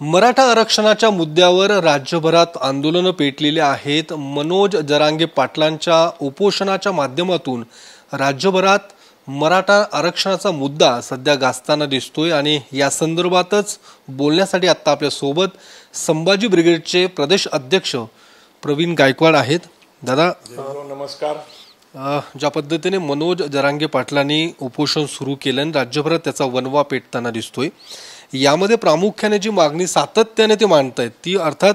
मराठा आरक्षणाच्या मुद्द्यावर राज्यभरात आंदोलनं पेटलेली आहेत। मनोज जरांगे पाटलांच्या उपोषणाच्या माध्यमातून राज्यभरात मराठा आरक्षणाचा मुद्दा सध्या गाजताना दिसतोय आणि या संदर्भातच बोलण्यासाठी आता आपल्या सोबत संभाजी ब्रिगेडचे प्रदेश अध्यक्ष प्रवीण गायकवाड आहेत। दादा नमस्कार। ज्या पद्धतीने मनोज जरांगे पाटलांनी उपोषण सुरू केलं आणि राज्यभरात त्याचा वणवा पेटताना दिसतोय, यामध्ये प्रामुख्याने जी मागणी सातत्याने ते मांडतायत ती अर्थात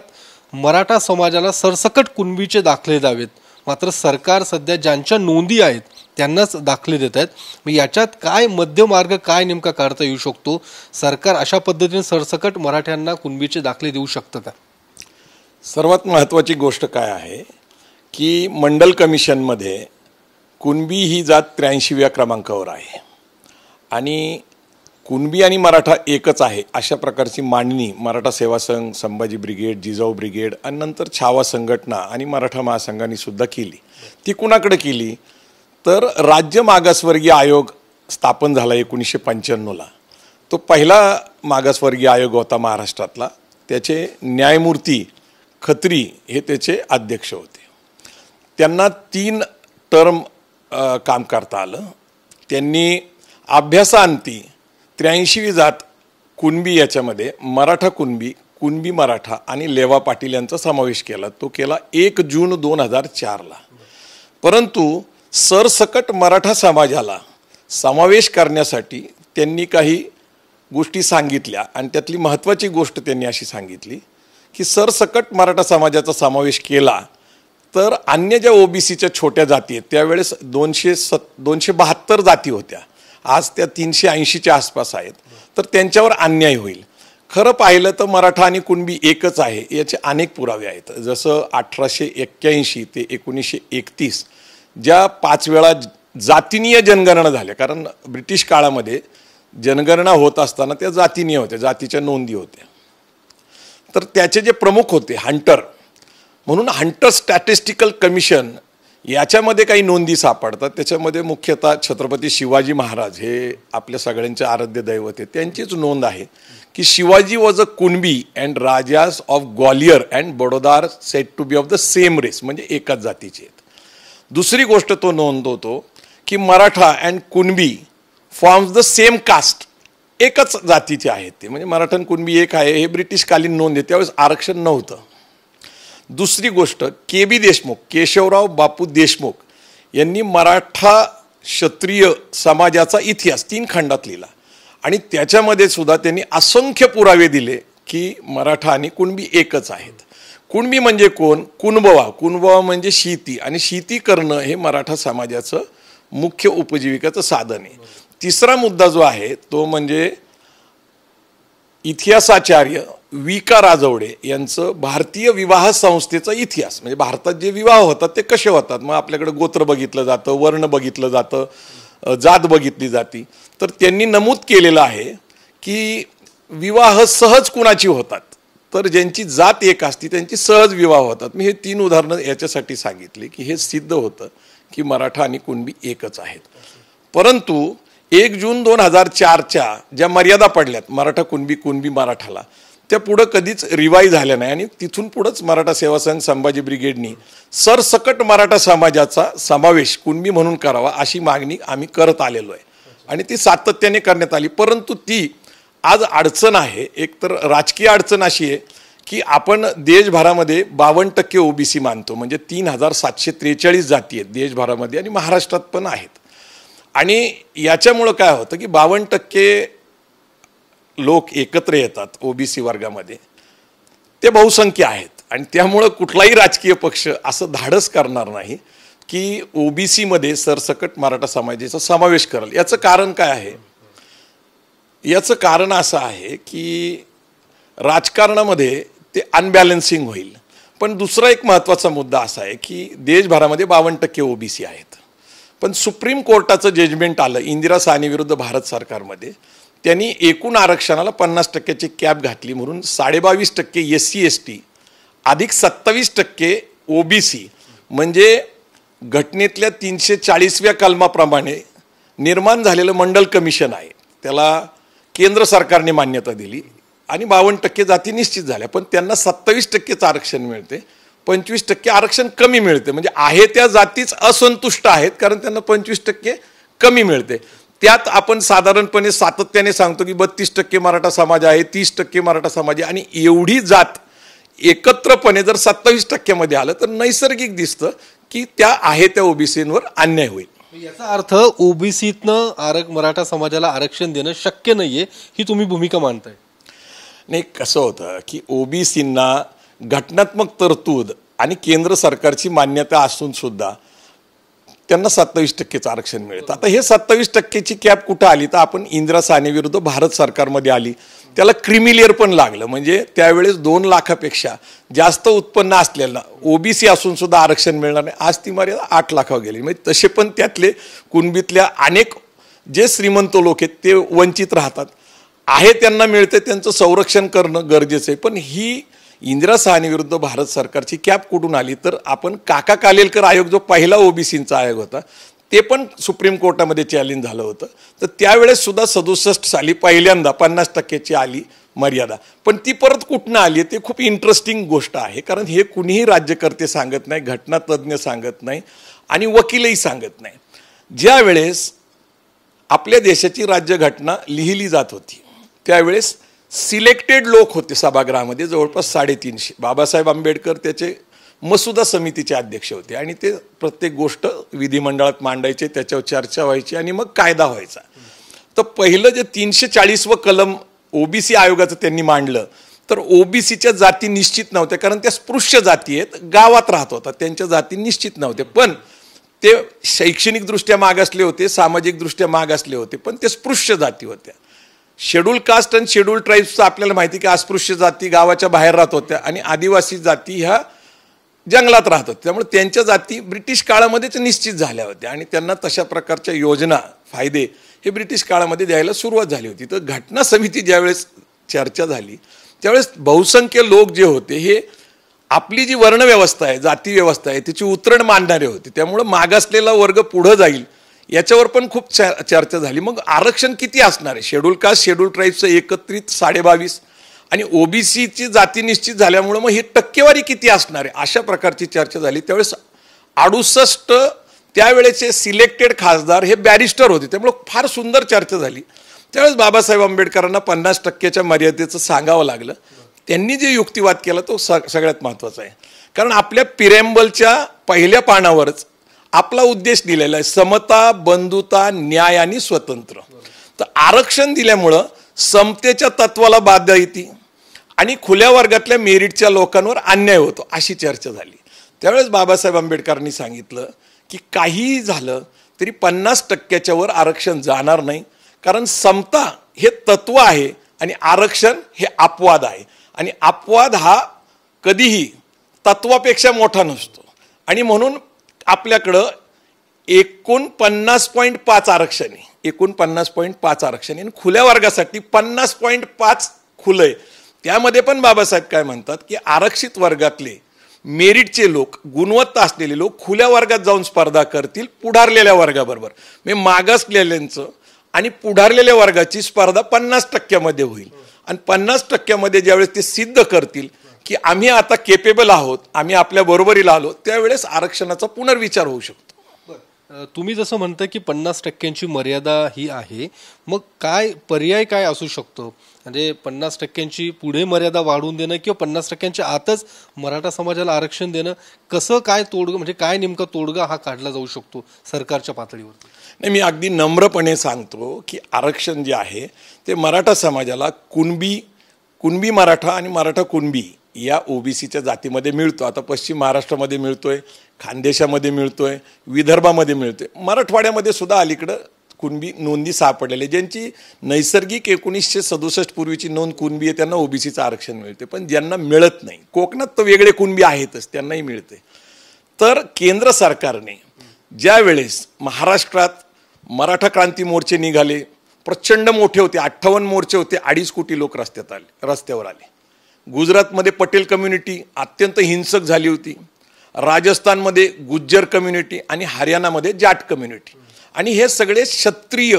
मराठा समाजाला सरसकट कुणबीचे दाखले द्यावेत। मात्र सरकार सध्या ज्यांच्या नोंदी आहेत त्यांनाच दाखले देत आहेत। मग याच्यात काय मध्यमार्ग काय नेमका काढता येऊ शकतो? सरकार अशा पद्धतीने सरसकट मराठ्यांना कुणबीचे दाखले देऊ शकतं का? सर्वात महत्त्वाची गोष्ट काय आहे की मंडल कमिशनमध्ये कुणबी ही जात 83व्या क्रमांकावर आहे आणि कुणबी आणि मराठा एकच आहे अशा प्रकारची मांडणी मराठा सेवा संघ, संभाजी ब्रिगेड, जिजाऊ ब्रिगेड आणि नंतर छावा संघटना आणि मराठा महासंघाने सुद्धा केली। ती कुणाकडे केली तर राज्य मागासवर्गीय आयोग स्थापन झाला 1995ला। तो पहिला मागासवर्गीय आयोग होता महाराष्ट्रातला। त्याचे न्यायमूर्ती खत्री हे त्याचे अध्यक्ष होते। त्यांना 3 टर्म काम करता आलं। त्यांनी अभ्यासाअंती 83वी जात कुणबी याच्यामध्ये मराठा कुणबी, कुणबी मराठा आणि लेवा पाटील यांचा समावेश केला। तो केला 1 जून 2004ला। परंतु सरसकट मराठा समाजाला समावेश करण्यासाठी त्यांनी काही गोष्टी सांगितल्या आणि त्यातली महत्त्वाची गोष्ट त्यांनी अशी सांगितली की सरसकट मराठा समाजाचा समावेश केला तर अन्य ज्या ओबीसीच्या छोट्या जाती आहेत त्यावेळेस 272 जाती होत्या, आज त्या 380च्या आसपास आहेत, तर त्यांच्यावर अन्याय होईल। खरं पाहिलं तर मराठा आणि कुणबी एकच आहे याचे अनेक पुरावे आहेत। जसं 1881 ते 1931 ज्या 5 वेळा जातीनीय जनगणना झाल्या, कारण ब्रिटिश काळामध्ये जनगणना होत असताना त्या जातीनीय होत्या, जातीच्या नोंदी होत्या। तर त्याचे जे प्रमुख होते हंटर, म्हणून हंटर स्टॅटिस्टिकल कमिशन याच्यामध्ये काही नोंदी सापडतात। त्याच्यामध्ये मुख्यतः छत्रपती शिवाजी महाराज हे आपल्या सगळ्यांचे आराध्य दैवत आहे, त्यांचीच नोंद आहे की Shivaji was a Kunbi and rajas of Gwalior and Baroda are said to be of the same race, म्हणजे एकाच जातीचे आहेत। दुसरी गोष्ट तो नोंदवतो की Maratha and Kunbi forms the same caste, एकच जातीचे आहेत ते, म्हणजे मराठा आणि कुणबी एक आहे, हे ब्रिटिशकालीन नोंद आहे, त्यावेळेस आरक्षण नव्हतं। दुसरी गोष्ट KB देशमुख, केशवराव बापू देशमुख यांनी मराठा क्षत्रिय समाजाचा इतिहास 3 खंडात लिहिला आणि त्याच्यामध्ये सुद्धा त्यांनी असंख्य पुरावे दिले की मराठा आणि कुणबी एकच आहेत। कुणबी म्हणजे कोण? कुणबवा म्हणजे शेती, आणि शेती करणं हे मराठा समाजाचं मुख्य उपजीविकाचं साधन आहे। तिसरा मुद्दा जो आहे तो म्हणजे इतिहासाचार्य विका राजवडे यांचं भारतीय विवाह संस्थेचा इतिहास, म्हणजे भारतात जे विवाह होतात ते कसे होतात, मग आपल्याकडे गोत्र बघितलं जातं, वर्ण बघितलं जातं, जात बघितली जाती, तर त्यांनी नमूद केलेलं आहे की विवाह सहज कुणाची होतात, तर ज्यांची जात एक असती त्यांची सहज विवाह होतात। मी हे 3 उदाहरणं याच्यासाठी सांगितली की हे सिद्ध होतं की मराठा आणि कुणबी एकच आहेत। परंतु 1 जून 2004च्या ज्या मर्यादा पडल्यात मराठा कुणबी, कुणबी मराठाला, त्या पुढं कधीच रिवाईज झाल्या नाही आणि तिथून पुढंच मराठा सेवा संघ, संभाजी ब्रिगेडनी सरसकट मराठा समाजाचा समावेश कुणबी म्हणून करावा अशी मागणी आम्ही करत आलेलो आहे आणि ती सातत्याने करण्यात आली। परंतु ती आज अडचण आहे, एकतर राजकीय अडचण अशी आहे की आपण देशभरामध्ये 52% ओबीसी मानतो, म्हणजे 3743 जाती आहेत देशभरामध्ये आणि महाराष्ट्रात पण आहेत। आणि याच्यामुळं काय होतं की 52% लोक एकत्र येतात ओबीसी वर्गामध्ये, ते बहुसंख्य आहेत आणि त्यामुळं कुठलाही राजकीय पक्ष असं धाडस करणार नाही की ओबीसीमध्ये सरसकट मराठा समाजाचा समावेश करेल। याचं कारण काय आहे? याचं कारण असं आहे की राजकारणामध्ये ते अनबॅलन्सिंग होईल। पण दुसरा एक महत्त्वाचा मुद्दा असा आहे की देशभरामध्ये 52% ओबीसी आहेत, पण सुप्रीम कोर्टाचं जजमेंट आलं इंदिरा साहनी विरुद्ध भारत सरकारमध्ये, त्यांनी एकूण आरक्षणाला 50%ची कॅप घातली, म्हणून 22.5% SC ST अधिक 27% ओबीसी, म्हणजे घटनेतल्या 340व्या कलमाप्रमाणे निर्माण झालेलं मंडल कमिशन आहे, त्याला केंद्र सरकारने मान्यता दिली। आणि 52% जाती निश्चित झाल्या, पण त्यांना 27% आरक्षण मिळते, 25% आरक्षण कमी मिळते. म्हणजे आहे त्या जातीच असंतुष्ट आहेत, कारण त्यांना 25% कमी मिळते. त्यात आपण साधारणपणे सातत्याने सांगतो की 32% मराठा समाज आहे, 30% मराठा समाज आहे, आणि एवढी जात एकत्रपणे जर 27% आलं तर नैसर्गिक दिसतं की त्या आहे त्या ओबीसींवर अन्याय होईल. याचा अर्थ ओबीसीतनं मराठा समाजाला आरक्षण देणं शक्य नाहीये, ही तुम्ही भूमिका मांडताय. नाही, कसं होतं की ओबीसींना घटनात्मक तरतूद आणि केंद्र सरकारची मान्यता असून सुद्धा त्यांना 27% आरक्षण मिळतं. आता हे 27%ची कॅप कुठं आली, तर आपण इंदिरा साहनी विरुद्ध भारत सरकारमध्ये आली, त्याला क्रिमिलियर पण लागलं. म्हणजे त्यावेळेस 2 लाखापेक्षा जास्त उत्पन्न असलेला ओबीसी असून सुद्धा आरक्षण मिळणार नाही. आज ती मर्यादा 8 लाखावर गेली. म्हणजे तसे पण त्यातले कुणबीतल्या अनेक जे श्रीमंत लोक आहेत ते वंचित राहतात. आहे त्यांना मिळते, त्यांचं संरक्षण करणं गरजेचं आहे. पण ही इंदिरा साहनी विरुद्ध भारत सरकारची कॅप कुठून आली, तर आपण काका कालेलकर आयोग जो पहिला ओबीसींचा आयोग होता ते पण सुप्रीम कोर्टामध्ये चॅलेंज झालं होतं. तर त्यावेळेस सुद्धा 67 साली पहिल्यांदा 50%ची आली मर्यादा. पण ती परत कुठनं आली ते खूप इंटरेस्टिंग गोष्ट आहे, कारण हे कुणीही राज्यकर्ते सांगत नाही, घटनातज्ञ सांगत नाही आणि वकीलही सांगत नाही. ज्या वेळेस आपल्या देशाची राज्यघटना लिहिली जात होती त्यावेळेस सिलेक्टेड लोक होते सभागृहामध्ये, जवळपास 350. बाबासाहेब आंबेडकर त्याचे मसुदा समितीचे अध्यक्ष होते आणि ते प्रत्येक गोष्ट विधिमंडळात मांडायचे, त्याच्यावर चर्चा व्हायची आणि मग कायदा व्हायचा. तर पहिलं जे 340व कलम ओबीसी आयोगाचं त्यांनी मांडलं, तर ओबीसीच्या जाती निश्चित नव्हत्या, कारण त्या स्पृश्य जाती आहेत, गावात राहत होतात, त्यांच्या जाती निश्चित नव्हत्या. पण ते शैक्षणिकदृष्ट्या मागासले होते, सामाजिकदृष्ट्या मागासले होते, पण ते स्पृश्य जाती होत्या. शेड्यूल कास्ट आणि शेड्यूल ट्राईब्सचं आपल्याला माहिती की अस्पृश्य जाती गावाच्या बाहेर राहत होत्या आणि आदिवासी जाती ह्या जंगलात राहत होत्या. त्यामुळे त्यांच्या जाती ब्रिटिश काळामध्येच निश्चित झाल्या होत्या आणि त्यांना तशा प्रकारच्या योजना फायदे हे ब्रिटिश काळामध्ये द्यायला सुरुवात झाली होती. तर घटना समिती ज्यावेळेस चर्चा झाली त्यावेळेस बहुसंख्य लोक जे होते हे आपली जी वर्णव्यवस्था आहे, जाती व्यवस्था आहे, त्याची उतरण मानणारे होते. त्यामुळं मागासलेला वर्ग पुढं जाईल याच्यावर पण खूप चर्चा झाली. मग आरक्षण किती असणार आहे, शेड्यूल कास्ट शेड्यूल ट्राईबचं एकत्रित 22.5 आणि ओबीसीची जाती निश्चित झाल्यामुळं मग ही टक्केवारी किती असणार आहे, अशा प्रकारची चर्चा झाली. त्यावेळेस 68 त्यावेळेचे सिलेक्टेड खासदार हे बॅरिस्टर होते, त्यामुळं फार सुंदर चर्चा झाली. त्यावेळेस बाबासाहेब आंबेडकरांना 50%च्या मर्यादेचं सांगावं लागलं. त्यांनी जे युक्तिवाद केला तो सगळ्यात महत्त्वाचा आहे, कारण आपल्या पिरेंबलच्या पहिल्या पानावरच आपला उद्देश दिलेला आहे, समता, बंधुता, न्याय आणि स्वतंत्र. तर आरक्षण दिल्यामुळं समतेच्या तत्वाला बाधा येते आणि खुल्या वर्गातल्या मेरिटच्या लोकांवर अन्याय होतो, अशी चर्चा झाली. त्यावेळेस बाबासाहेब आंबेडकरांनी सांगितलं की काहीही झालं तरी 50%च्या वर आरक्षण जाणार नाही, कारण समता हे तत्व आहे आणि आरक्षण हे अपवाद आहे. आणि अपवाद हा कधीही तत्वापेक्षा मोठा नसतो. आणि म्हणून आपल्याकडं 49.5 आरक्षण आहे, 49.5 आरक्षण आहे आणि खुल्या वर्गासाठी 50.5 खुलं आहे. त्यामध्ये पण बाबासाहेब काय म्हणतात की आरक्षित वर्गातले मेरिटचे लोक, गुणवत्ता असलेले लोक खुल्या वर्गात जाऊन स्पर्धा करतील पुढारलेल्या वर्गाबरोबर. म्हणजे मागासलेल्यांचं आणि पुढारलेल्या वर्गाची स्पर्धा 50%मध्ये होईल आणि 50%मध्ये ज्यावेळेस ते सिद्ध करतील की आम्ही आता केपेबल आहोत, आम्ही आपल्या बरोबरीला आलो, त्यावेळेस आरक्षणाचा पुनर्विचार होऊ शकतो. तुम्ही जसं म्हणता की 50%ची मर्यादा ही आहे, मग काय पर्याय काय असू शकतो? म्हणजे 50%ची पुढे मर्यादा वाढवून देणं किंवा 50%च्या आतच मराठा समाजाला आरक्षण देणं, कसं काय तोडगा, म्हणजे काय नेमका तोडगा हा काढला जाऊ शकतो सरकारच्या पातळीवर? नाही, मी अगदी नम्रपणे सांगतो की आरक्षण जे आहे ते मराठा समाजाला कुणबी मराठा आणि मराठा कुणबी या ओबीसीच्या जातीमध्ये मिळतो. आता पश्चिम महाराष्ट्रामध्ये मिळतोय, खानदेशामध्ये मिळतोय, विदर्भामध्ये मिळतोय, मराठवाड्यामध्ये सुद्धा अलीकडं कुणबी नोंदी सापडलेले, ज्यांची नैसर्गिक 1967 पूर्वीची नोंद कुणबी आहे त्यांना ओबीसीचं आरक्षण मिळते. पण ज्यांना मिळत नाही, कोकणात तर वेगळे कुणबी आहेतच, त्यांनाही मिळते. तर केंद्र सरकारने ज्या वेळेस महाराष्ट्रात मराठा क्रांती मोर्चे निघाले, प्रचंड मोठे होते, 58 मोर्चे होते, 2.5 कोटी लोक रस्त्यावर आले. गुजरातमध्ये पटेल कम्युनिटी अत्यंत हिंसक झाली होती, राजस्थानमध्ये गुज्जर कम्युनिटी आणि हरियाणामध्ये जाट कम्युनिटी. आणि हे सगळे क्षत्रिय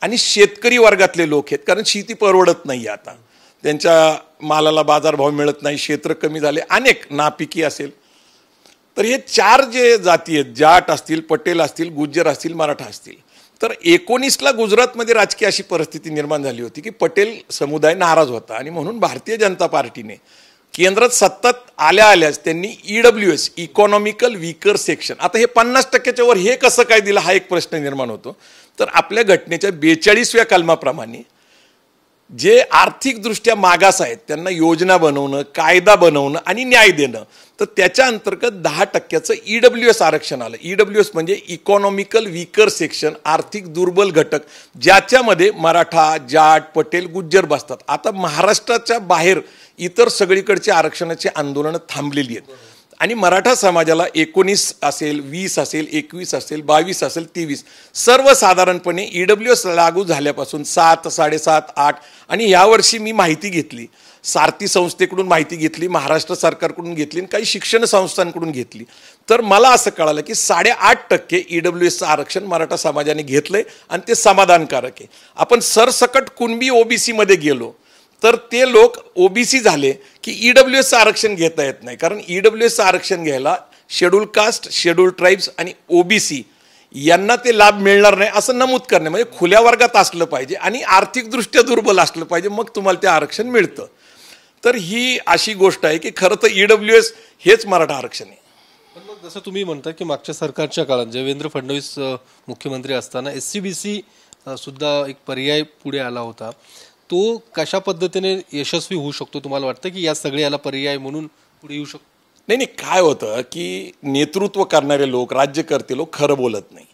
आणि शेतकरी वर्गातले लोक आहेत, कारण शेती परवडत नाही आता. त्यांच्या मालाला बाजारभाव मिळत नाही, क्षेत्र कमी झाले, अनेक नापिकी असेल. तर हे 4 जे जाती आहेत, जाट असतील, पटेल असतील, गुज्जर असतील, मराठा असतील. तर 19ला गुजरातमध्ये राजकीय अशी परिस्थिती निर्माण झाली होती की पटेल समुदाय नाराज होता आणि म्हणून भारतीय जनता पार्टीने केंद्रात सत्तात आल्याच त्यांनी EWS इकॉनॉमिकल वीकर सेक्शन, आता हे 50%च्या वर हे कसं काय दिलं हा एक प्रश्न निर्माण होतो. तर आपल्या घटनेच्या 42व्या कलमाप्रमाणे जे आर्थिकदृष्ट्या मागास आहेत त्यांना योजना बनवणं, कायदा बनवणं आणि न्याय देणं, तर त्याच्या अंतर्गत 10%चं EWS आरक्षण आलं. EWS म्हणजे इकॉनॉमिकल वीकर सेक्शन, आर्थिक दुर्बल घटक, ज्याच्यामध्ये मराठा, जाट, पटेल, गुज्जर बसतात. आता महाराष्ट्राच्या बाहेर इतर सगळीकडचे आरक्षणाची आंदोलनं थांबलेली आहेत आणि मराठा समाजाला 19 असेल, 20 असेल, 21 असेल, 22 असेल, 23 सर्वसाधारणपणे EWS लागू झाल्यापासून 7, 7.5, 8 आणि यावर्षी मी माहिती घेतली, सारथी संस्थेकडून माहिती घेतली, महाराष्ट्र सरकारकडून घेतली आणि काही शिक्षण संस्थांकडून घेतली, तर मला असं कळालं की 8.5% EWSचं आरक्षण मराठा समाजाने घेतलंय आणि ते समाधानकारक आहे. आपण सरसकट कुणबी OBC मध्ये गेलो तर ते लोक OBC झाले की EWSचं आरक्षण घेता येत नाही, कारण EWSचं आरक्षण घ्यायला शेड्यूल कास्ट, शेड्यूल ट्राईब्स आणि OBC यांना ते लाभ मिळणार नाही असं नमूद करणे, म्हणजे खुल्या वर्गात असलं पाहिजे आणि आर्थिकदृष्ट्या दुर्बल असलं पाहिजे, मग तुम्हाला ते आरक्षण मिळतं. तर ही अशी गोष्ट आहे की खरं तर EWS हेच मराठा आरक्षण आहे. पण मग जसं तुम्ही म्हणता की मागच्या सरकारच्या काळात देवेंद्र फडणवीस मुख्यमंत्री असताना SCBC सुद्धा एक पर्याय पुढे आला होता, तो कशा पद्धतीने यशस्वी होऊ शकतो तुम्हाला वाटतं की या सगळे याला पर्याय म्हणून पुढे येऊ शकतो? नाही, काय होतं की नेतृत्व करणारे लोक, राज्यकर्ते लोक खरं बोलत नाही.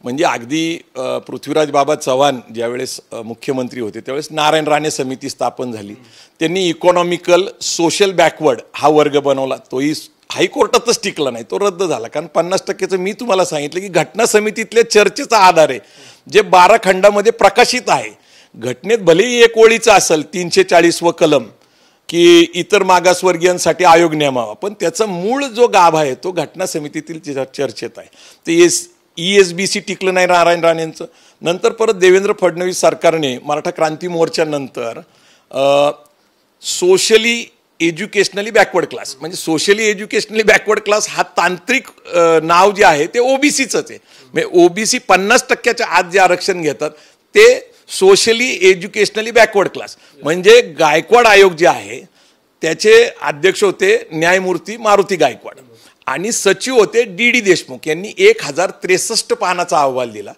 म्हणजे अगदी पृथ्वीराज बाबा चव्हाण ज्यावेळेस मुख्यमंत्री होते त्यावेळेस नारायण राणे समिती स्थापन झाली, त्यांनी इकॉनॉमिकल सोशल बॅकवर्ड हा वर्ग बनवला, तोही हायकोर्टातच टिकला नाही, तो रद्द झाला. कारण 50%चं मी तुम्हाला सांगितलं की घटना समितीतल्या चर्चेचा आधार आहे जे 12 खंडामध्ये प्रकाशित आहे. घटनेत भलेही एक ओळीचा असेल 340व कलम की इतर मागासवर्गीयांसाठी आयोग नेमावा, पण त्याचा मूळ जो गाभा आहे तो घटना समितीतील चर्चेत आहे. ते ESBC टिकलं नाही नारायण राणेंचं. नंतर परत देवेंद्र फडणवीस सरकारने मराठा क्रांती मोर्चानंतर सोशली एज्युकेशनली बॅकवर्ड क्लास, म्हणजे सोशली एज्युकेशनली बॅकवर्ड क्लास हा तांत्रिक नाव जे आहे ते OBCचंच आहे. म्हणजे OBC 50%च्या आत जे आरक्षण घेतात ते सोशली एज्युकेशनली बॅकवर्ड क्लास. म्हणजे गायकवाड आयोग जे आहे त्याचे अध्यक्ष होते न्यायमूर्ती मारुती गायकवाड आणि सचिव होते DD देशमुख. यांनी 1063 पानाचा अहवाल दिला.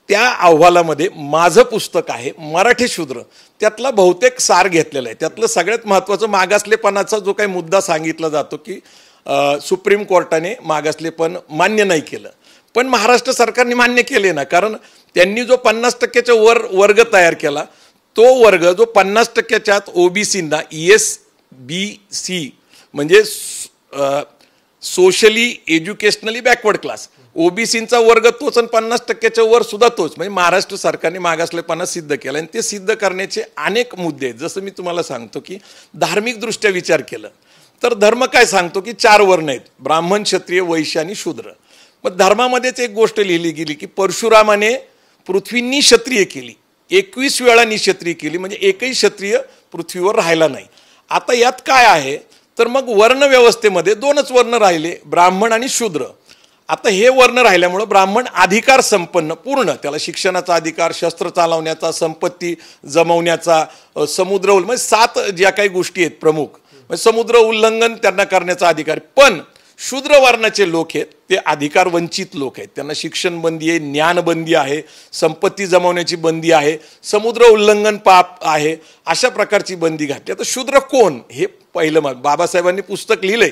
त्या अहवालामध्ये माझं पुस्तक आहे मराठी शूद्र, त्यातला बहुतेक सार घेतलेला आहे. त्यातलं सगळ्यात महत्त्वाचं मागासलेपणाचा जो काही मुद्दा सांगितला जातो की सुप्रीम कोर्टाने मागासलेपण मान्य नाही केलं, पण महाराष्ट्र सरकारने मान्य केले ना, कारण त्यांनी जो 50%च्या वर वर्ग तयार केला तो वर्ग जो 50%च्या आत OBCना ESBC म्हणजे सोशली एज्युकेशनली बॅकवर्ड क्लास, OBCचा वर्ग तोच आणि 50%च्या वर सुद्धा तोच. म्हणजे महाराष्ट्र सरकारने मागासलेपणा सिद्ध केला आणि ते सिद्ध करण्याचे अनेक मुद्दे आहेत. जसं मी तुम्हाला सांगतो की धार्मिकदृष्ट्या विचार केला तर धर्म काय सांगतो की 4 वर्ण आहेत, ब्राह्मण, क्षत्रिय, वैश्य आणि शूद्र. मग धर्मामध्येच एक गोष्ट लिहिली गेली की परशुरामाने पृथ्वी निक्षत्रिय केली, 21 वेळा निक्षत्रिय केली, म्हणजे एकही क्षत्रिय पृथ्वीवर राहिला नाही. आता यात काय आहे तर मग वर्ण व्यवस्थेमध्ये 2च वर्ण राहिले, ब्राह्मण आणि शूद्र. आता हे वर्ण राहिल्यामुळं ब्राह्मण अधिकार संपन्न पूर्ण, त्याला शिक्षणाचा अधिकार, शस्त्र चालवण्याचा, संपत्ती जमवण्याचा, समुद्र म्हणजे 7 ज्या काही गोष्टी आहेत प्रमुख, म्हणजे समुद्र उल्लंघन त्यांना करण्याचा अधिकार. पण शूद्र वर्णाचे लोक आहेत ते अधिकार वंचित लोक आहेत, त्यांना शिक्षण बंदी आहे, ज्ञान बंदी आहे, संपत्ती जमवण्याची बंदी आहे, समुद्र उल्लंघन पाप आहे, अशा प्रकारची बंदी घातली. आता शूद्र कोण हे पहिलं बाबासाहेबांनी पुस्तक लिहिलंय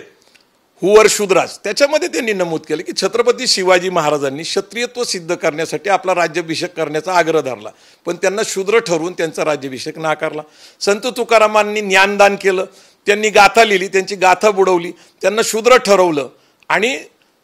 हुवर शूद्राज, त्याच्यामध्ये त्यांनी नमूद केलं की छत्रपती शिवाजी महाराजांनी क्षत्रियत्व सिद्ध करण्यासाठी आपला राज्याभिषेक करण्याचा आग्रह धरला, पण त्यांना शूद्र ठरवून त्यांचा राज्याभिषेक नाकारला. संत तुकारामांनी ज्ञानदान केलं, त्यांनी गाथा लिहिली, त्यांची गाथा बुडवली, त्यांना शूद्र ठरवलं आणि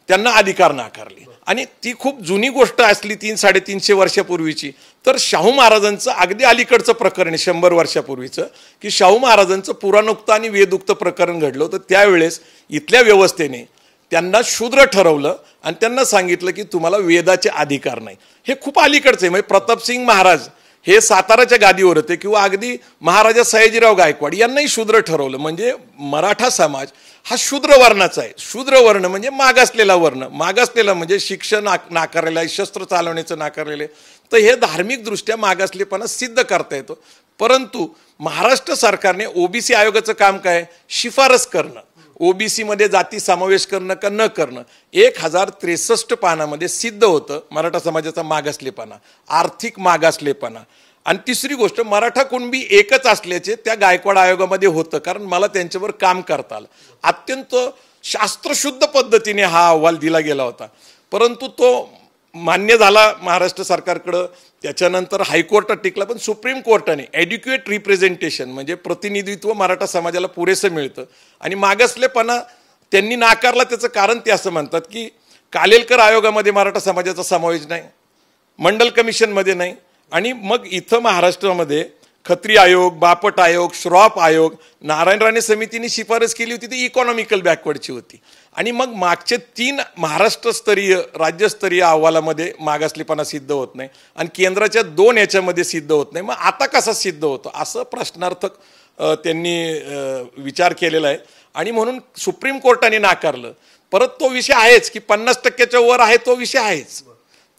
त्यांना अधिकार नाकारले. आणि ती खूप जुनी गोष्ट असली 300-350 वर्षापूर्वीची. तर शाहू महाराजांचं अगदी अलीकडचं प्रकरण 100 वर्षापूर्वीचं की शाहू महाराजांचं पुराणोक्त आणि वेदोक्त प्रकरण घडलं होतं. त्यावेळेस इथल्या व्यवस्थेने त्यांना शूद्र ठरवलं आणि त्यांना सांगितलं की तुम्हाला वेदाचे अधिकार नाही. हे खूप अलीकडचं आहे. म्हणजे प्रतापसिंग महाराज हे साताराच्या गादीवर होते किंवा अगदी महाराजा सयाजीराव गायकवाड यांनाही शूद्र ठरवलं. म्हणजे मराठा समाज हा शूद्र वर्णाचा आहे. शूद्र वर्ण म्हणजे मागासलेला वर्ण, मागासलेला म्हणजे शिक्षण नाकारलेलं आहे, शस्त्र चालवण्याचं नाकारलेलं आहे. तर हे धार्मिकदृष्ट्या मागासलेपणा सिद्ध करता येतो. परंतु महाराष्ट्र सरकारने ओबीसी आयोगाचं काम काय, शिफारस करणं, ओबीसी मध्ये जाती समावेश करणं का न करणं. 1063 पानामध्ये सिद्ध होतं मराठा समाजाचा मागासलेपणा, आर्थिक मागासलेपणा. आणि तिसरी गोष्ट, मराठा कुणबी एकच असल्याचे त्या गायकवाड आयोगामध्ये होतं, कारण मला त्यांच्यावर काम करता आलं. अत्यंत शास्त्रशुद्ध पद्धतीने हा अहवाल दिला गेला होता, परंतु तो मान्य झाला महाराष्ट्र सरकारकडं. त्याच्यानंतर हायकोर्टात टिकला, पण सुप्रीम कोर्टाने ॲड्युकेट रिप्रेझेंटेशन म्हणजे प्रतिनिधित्व मराठा समाजाला पुरेसं मिळतं आणि मागासलेपणा त्यांनी नाकारला. त्याचं कारण ते असं म्हणतात की कालेलकर आयोगामध्ये मराठा समाजाचा समावेश नाही, मंडल कमिशनमध्ये नाही, आणि मग इथं महाराष्ट्रामध्ये खत्री आयोग, बापट आयोग, श्रॉफ आयोग, नारायण राणे समितीने शिफारस केली होती ती इकॉनॉमिकल बॅकवर्डची होती. आणि मग मागचे 3 महाराष्ट्रस्तरीय राज्यस्तरीय अहवालामध्ये मागासलेपणा सिद्ध होत नाही आणि केंद्राच्या 2 याच्यामध्ये सिद्ध होत नाही. मग आता कसा सिद्ध होतो असं प्रश्नार्थक त्यांनी विचार केलेला आहे आणि म्हणून सुप्रीम कोर्टाने नाकारलं. परत तो विषय आहेच की 50% वर आहे, तो विषय आहेच.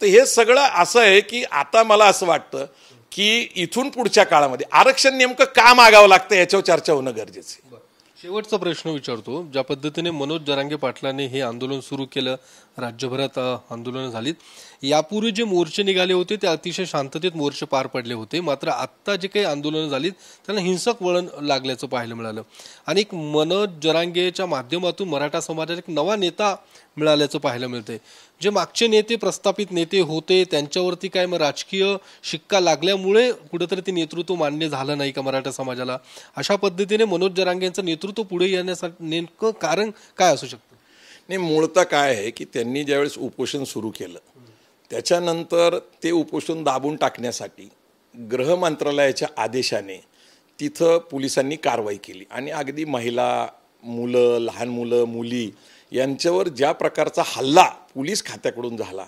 तर हे सगळं असं आहे की आता मला असं वाटतं की इथून पुढच्या काळामध्ये आरक्षण नेमकं का मागावं लागतं याच्यावर चर्चा होणं गरजेचं आहे. शेवटचा प्रश्न विचारतो. ज्या पद्धतीने मनोज जरांगे पाटलांनी हे आंदोलन सुरू केलं, राज्यभरात आंदोलनं झालीत, यापूर्वी जे मोर्चे निघाले होते ते अतिशय शांततेत मोर्चे पार पडले होते. मात्र आत्ता जे काही आंदोलनं झालीत त्यांना हिंसक वळण लागल्याचं पाहायला मिळालं आणि एक मनोज जरांगेच्या माध्यमातून मराठा समाजाला एक नवा नेता मिळाल्याचं पाहायला मिळतंय. जे मागचे नेते प्रस्थापित नेते होते त्यांच्यावरती काय मग राजकीय शिक्का लागल्यामुळे कुठेतरी ते नेतृत्व मान्य झालं नाही का मराठा समाजाला? अशा पद्धतीने मनोज जरांगेंचं नेतृत्व पुढे येण्यासाठी नेमकं कारण काय असू शकतं? नाही, मूळतः काय आहे की त्यांनी ज्यावेळेस उपोषण सुरू केलं त्याच्यानंतर ते उपोषण दाबून टाकण्यासाठी गृह मंत्रालयाच्या आदेशाने तिथं पोलिसांनी कारवाई केली आणि अगदी महिला, मुलं, लहान मुलं, मुली यांच्यावर ज्या प्रकारचा हल्ला पोलीस खात्याकडून झाला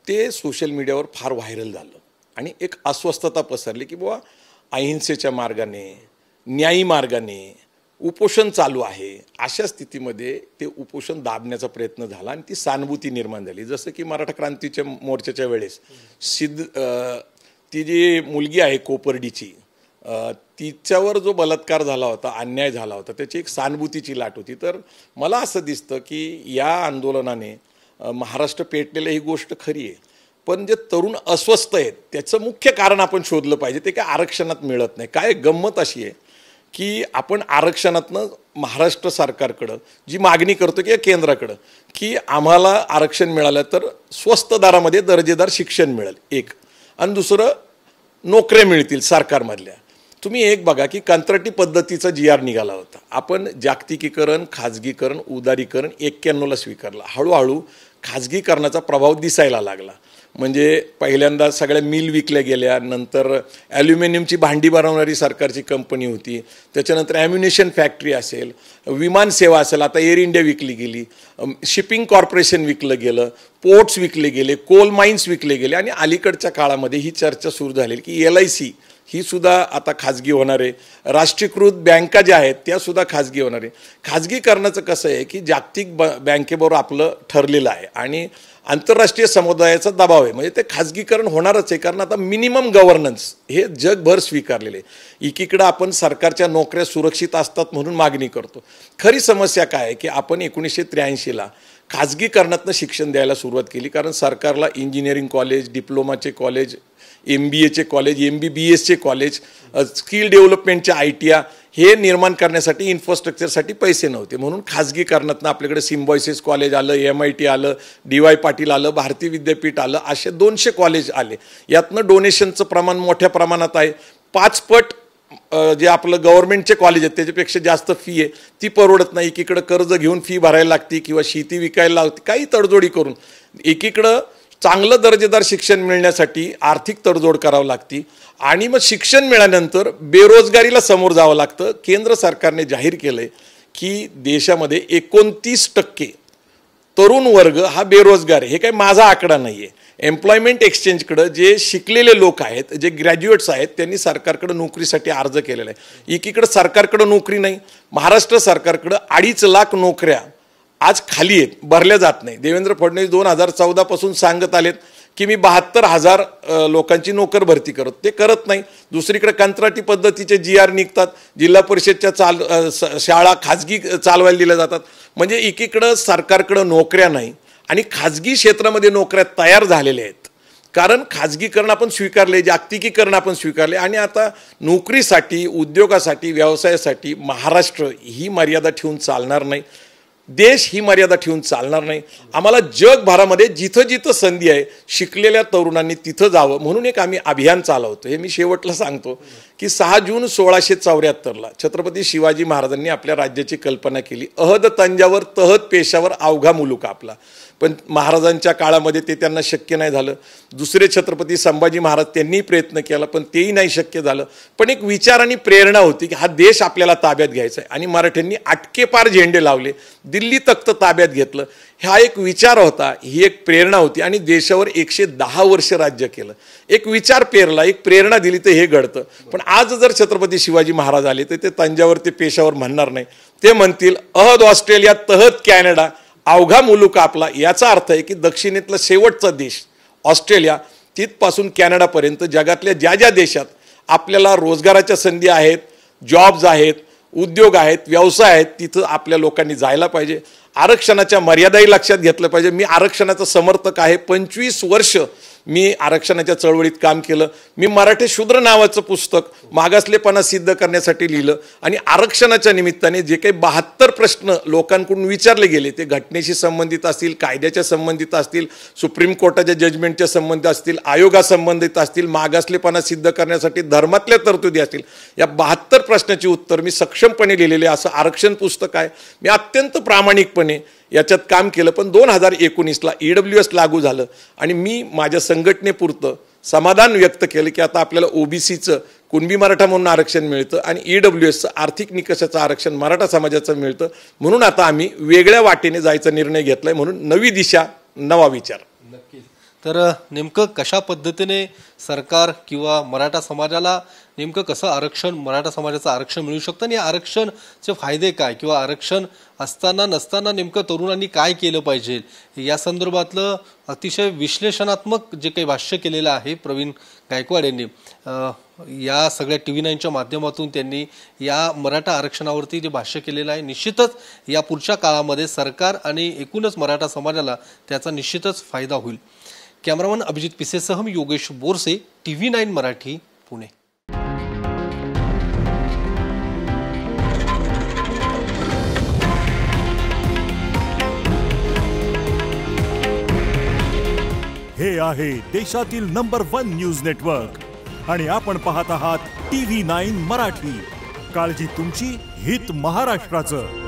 ते सोशल मीडियावर फार व्हायरल झालं आणि एक अस्वस्थता पसरली की बाबा अहिंसेच्या मार्गाने, न्यायी मार्गाने उपोषण चालू आहे. अशा स्थितीमध्ये ते उपोषण दाबण्याचा प्रयत्न झाला आणि ती सहानुभूती निर्माण झाली. जसं की मराठा क्रांतीच्या मोर्चाच्या वेळेस ती जी मुलगी आहे कोपर्डीची, तिच्यावर जो बलात्कार झाला होता, अन्याय झाला होता, त्याची एक सहानुभूतीची लाट होती. तर मला असं दिसतं की या आंदोलनाने महाराष्ट्र पेटलेलं ही गोष्ट खरी आहे, पण जे तरुण अस्वस्थ आहेत त्याचं मुख्य कारण आपण शोधलं पाहिजे. ते काय आरक्षणात मिळत नाही. काय गंमत अशी आहे की आपण आरक्षणातनं महाराष्ट्र सरकारकडं जी मागणी करतो की केंद्राकडं की आम्हाला आरक्षण मिळालं तर स्वस्त दरामध्ये दर्जेदार शिक्षण मिळेल एक, आणि दुसरं नोकऱ्या मिळतील सरकारमधल्या. तुम्ही एक बघा की कंत्राटी पद्धतीचा GR निघाला होता. आपण जागतिकीकरण, खाजगीकरण, उदारीकरण 91ला स्वीकारला. हळूहळू खाजगीकरणाचा प्रभाव दिसायला लागला. म्हणजे पहिल्यांदा सगळ्या मिल विकल्या गेल्या, नंतर ॲल्युमिनियमची भांडी बनवणारी सरकारची कंपनी होती, त्याच्यानंतर ॲम्युनेशन फॅक्टरी असेल, विमान सेवा असेल, आता एअर इंडिया विकली गेली, शिपिंग कॉर्पोरेशन विकलं गेलं, पोर्ट्स विकले गेले, कोल माइन्स विकले गेले आणि अलीकडच्या काळामध्ये ही चर्चा सुरू झाली की LIC ही सुद्धा आता खाजगी होणार आहे. राष्ट्रीयकृत बँका ज्या आहेत त्या सुद्धा खाजगी होणार आहे. खाजगीकरणाचं कसं आहे की जागतिक बँकेबरोबर आपलं ठरलेलं आहे आणि आंतरराष्ट्रीय समुदायाचा दबाव आहे, म्हणजे ते खाजगीकरण होणारच आहे. कारण आता मिनिमम गव्हर्नन्स हे जगभर स्वीकारलेले. एकीकडं आपण सरकारच्या नोकऱ्या सुरक्षित असतात म्हणून मागणी करतो. खरी समस्या काय आहे की आपण 1983ला खाजगीकरणातनं शिक्षण द्यायला सुरुवात केली, कारण सरकारला इंजिनिअरिंग कॉलेज, डिप्लोमाचे कॉलेज, MBAचे कॉलेज, MBBSचे कॉलेज, स्किल डेव्हलपमेंटचे ITI हे निर्माण करण्यासाठी इन्फ्रास्ट्रक्चरसाठी पैसे नव्हते. म्हणून खाजगीकरणातनं आपल्याकडे सिम्बॉयसिस कॉलेज आलं, MIT आलं, DY पाटील आलं, भारती विद्यापीठ आलं, असे 200 कॉलेज आले. यातनं डोनेशनचं प्रमाण मोठ्या प्रमाणात आहे. 5 पट जे आपलं गव्हर्नमेंटचे कॉलेज आहेत त्याच्यापेक्षा जास्त फी आहे, ती परवडत नाही. एकीकडं कर्ज घेऊन फी भरायला लागते किंवा शेती विकायला लागते, काही तडजोडी करून एकीकडं चांगलं दर्जेदार शिक्षण मिळण्यासाठी आर्थिक तडजोड करावी लागते आणि मग शिक्षण मिळाल्यानंतर बेरोजगारीला समोर जावं लागतं. केंद्र सरकारने जाहीर केलं आहे की देशामध्ये 29% तरुण वर्ग हा बेरोजगार आहे. हे काही माझा आकडा नाही आहे, एम्प्लॉयमेंट एक्सचेंजकडं जे शिकलेले लोक आहेत, जे ग्रॅज्युएट्स आहेत, त्यांनी सरकारकडे नोकरीसाठी अर्ज केलेला आहे. एकीकडे सरकारकडे नोकरी नाही, महाराष्ट्र सरकारकडं 2.5 लाख नोकऱ्या आज खाली आहेत, भरल्या जात नाही. देवेंद्र फडणवीस 2014 पासून सांगत आलेत की मी 72,000 लोकांची नोकर भरती करत, ते करत नाही. दुसरीकडे कंत्राटी पद्धतीचे GR निघतात, जिल्हा परिषदच्या शाळा खाजगी चालवायला दिल्या जातात. म्हणजे एकीकडं सरकारकडं नोकऱ्या नाही आणि खाजगी क्षेत्रामध्ये नोकऱ्या तयार झालेल्या आहेत. कारण खाजगीकरण आपण स्वीकारले, जागतिकीकरण आपण स्वीकारले आणि आता नोकरीसाठी, उद्योगासाठी, व्यवसायासाठी महाराष्ट्र ही मर्यादा ठेवून चालणार नाही, देश ही मर्यादा ठेवून चालणार नाही. आम्हाला जगभरामध्ये जिथं जिथं संधी आहे शिकलेल्या तरुणांनी तिथं जावं म्हणून एक आम्ही अभियान चालवतो. हे मी शेवटला सांगतो की 6 जून 1674ला छत्रपती शिवाजी महाराजांनी आपल्या राज्याची कल्पना केली. अहद तंजावर तहत पेशावर अवघा मुलुक आपला. पण महाराजांच्या काळामध्ये ते त्यांना शक्य नाही झालं. दुसरे छत्रपती संभाजी महाराज त्यांनी प्रयत्न केला पण तेही नाही शक्य झालं. पण एक विचार आणि प्रेरणा होती की हा देश आपल्याला ताब्यात घ्यायचा आहे आणि मराठ्यांनी आटकेपार झेंडे लावले, दिल्ली तख्त ताब्यात घेतलं. हा एक विचार होता, ही एक प्रेरणा होती आणि देशावर 110 वर्ष राज्य केलं. एक विचार पेरला, एक प्रेरणा दिली तर हे घडतं. पण आज जर छत्रपती शिवाजी महाराज आले तर ते तंजावर ते पेशावर म्हणणार नाही, ते म्हणतील अहद ऑस्ट्रेलिया तहत कॅनडा अवघा मुलुक आपला. याचा अर्थ आहे की दक्षिणेतला शेवटचा देश ऑस्ट्रेलिया तिथपासून कॅनडापर्यंत जगातल्या ज्या ज्या देशात आपल्याला रोजगाराच्या संधी आहेत, जॉब्स आहेत, उद्योग आहेत, व्यवसाय आहेत, तिथं आपल्या लोकांनी जायला पाहिजे. आरक्षणाच्या मर्यादाही लक्षात घेतलं पाहिजे. मी आरक्षणाचा समर्थक आहे. 25 वर्ष मी आरक्षणाच्या चळवळीत काम केलं. मी मराठी शूद्र नावाचं पुस्तक मागासलेपणा सिद्ध करण्यासाठी लिहिलं आणि आरक्षणाच्या निमित्ताने जे काही 72 प्रश्न लोकांकडून विचारले गेले ते घटनेशी संबंधित असतील, कायद्याच्या संबंधित असतील, सुप्रीम कोर्टाच्या जजमेंटच्या संबंधित असतील, आयोगासंबंधित असतील, मागासलेपणा सिद्ध करण्यासाठी धर्मातल्या तरतुदी असतील, या 72 प्रश्नाची उत्तर मी सक्षमपणे लिहिलेले असं आरक्षण पुस्तक आहे. मी अत्यंत प्रामाणिकपणे याच्यात काम केलं. पण 2019ला EWS लागू झालं आणि मी माझ्या संघटनेपुरतं समाधान व्यक्त केलं की आता आपल्याला OBCचं कुणबी मराठा म्हणून आरक्षण मिळतं आणि EWSचं आर्थिक निकषाचं आरक्षण मराठा समाजाचं मिळतं. म्हणून आता आम्ही वेगळ्या वाटेने जायचा निर्णय घेतलाय. म्हणून नवी दिशा, नवा विचार. नक्कीच. तर नेमकं कशा पद्धतीने सरकार किंवा मराठा समाजाला नेमकं कसं आरक्षण, मराठा समाजाचं आरक्षण मिळू शकतं आणि आरक्षणचे फायदे काय किंवा आरक्षण असताना नसताना नेमकं तरुणांनी काय केलं पाहिजे या संदर्भातलं अतिशय विश्लेषणात्मक जे काही भाष्य केलेलं आहे प्रवीण गायकवाड यांनी, या सगळ्या TV9च्या माध्यमातून त्यांनी या मराठा आरक्षणावरती जे भाष्य केलेलं आहे, निश्चितच या पुढच्या काळामध्ये सरकार आणि एकूणच मराठा समाजाला त्याचा निश्चितच फायदा होईल. कॅमेरामन अभिजित पिसेसह मी योगेश बोरसे, TV9 मराठी, पुणे. हे आहे देशातील नंबर 1 न्यूज नेटवर्क आणि आपण पाहत आहात TV9 मराठी. काळजी तुमची, हित महाराष्ट्राचं.